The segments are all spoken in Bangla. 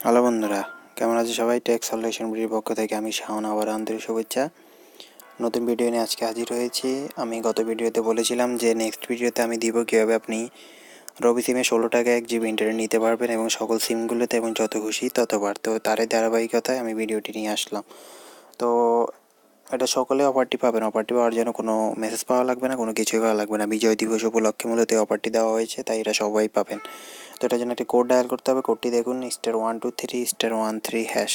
হ্যালো বন্ধুরা, কেমন আছে সবাই? টেক সলিউশন ভিডিওর পক্ষ থেকে আমি শাওন আবার আন্তরিক শুভেচ্ছা। নতুন ভিডিও নিয়ে আজকে হাজির হয়েছি। আমি গত ভিডিওতে বলেছিলাম যে নেক্সট ভিডিওতে আমি দিব কীভাবে আপনি রবি সিমে 16 টাকা 1 GB ইন্টারনেট নিতে পারবেন এবং সকল সিমগুলোতে এবং যত খুশি ততবার। তো তারই ধারাবাহিকতায় আমি ভিডিওটি নিয়ে আসলাম। তো এটা সকলে অফারটি পাবেন। অফারটি পাওয়ার জন্য কোনো মেসেজ পাওয়া লাগবে না, কোনো কিছুই করা লাগবে না। বিজয় দিবস উপলক্ষে মূলত এই অফারটি দেওয়া হয়েছে, তাই এটা সবাই পাবেন। তো এটার জন্য একটি কোড ডায়াল করতে হবে। কোডটি দেখুন *123*13#।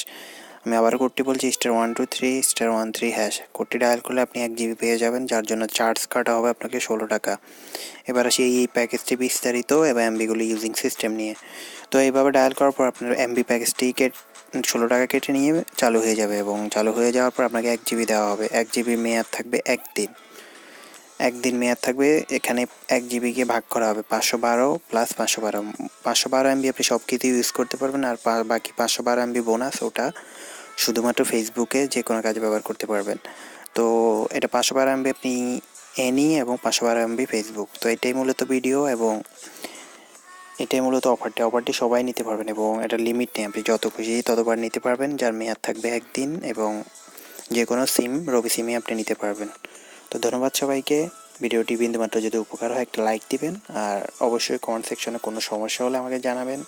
আমি আবার কোডটি বলছি *123*13#। কোডটি ডায়াল করলে আপনি 1 GB পেয়ে যাবেন, যার জন্য চার্জ কাটা হবে আপনাকে 16 টাকা। এবার আসি এই প্যাকেজটি বিস্তারিত এবং এমবিগুলি ইউজিং সিস্টেম নিয়ে। তো এইভাবে ডায়াল করার পর আপনার এমবি প্যাকেজটি 16 টাকা কেটে নিয়ে চালু হয়ে যাবে এবং চালু হয়ে যাওয়ার পর আপনাকে 1 GB দেওয়া হবে। 1 GB মেয়াদ থাকবে একদিন। একদিন মেয়াদ থাকবে। এখানে 1 GBকে ভাগ করা হবে 512 প্লাস 512। 512 MB আপনি সব কিছু ইউজ করতে পারবেন, আর বাকি 512 MB বোনাস, ওটা শুধুমাত্র ফেসবুকে যে কোনো কাজে ব্যবহার করতে পারবেন। তো এটা 512 MB আপনি এনি এবং 512 MB ফেসবুক। তো এটাই মূলত ভিডিও এবং এটাই মূলত অফারটি সবাই নিতে পারবেন এবং এটা লিমিট নেই, আপনি যত খুশি ততবার নিতে পারবেন, যার মেয়াদ থাকবে একদিন এবং যে কোনো সিম রবি সিমে আপনি নিতে পারবেন। তো ধন্যবাদ সবাইকে। ভিডিওটি বিন্দুমাত্র যদি উপকার হয় একটা লাইক দিবেন, আর অবশ্যই কমেন্ট সেকশনে কোনো সমস্যা হলে আমাকে জানাবেন।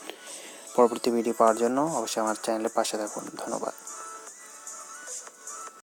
পরবর্তী ভিডিও পাওয়ার জন্য অবশ্যই আমার চ্যানেলের পাশে থাকুন। ধন্যবাদ।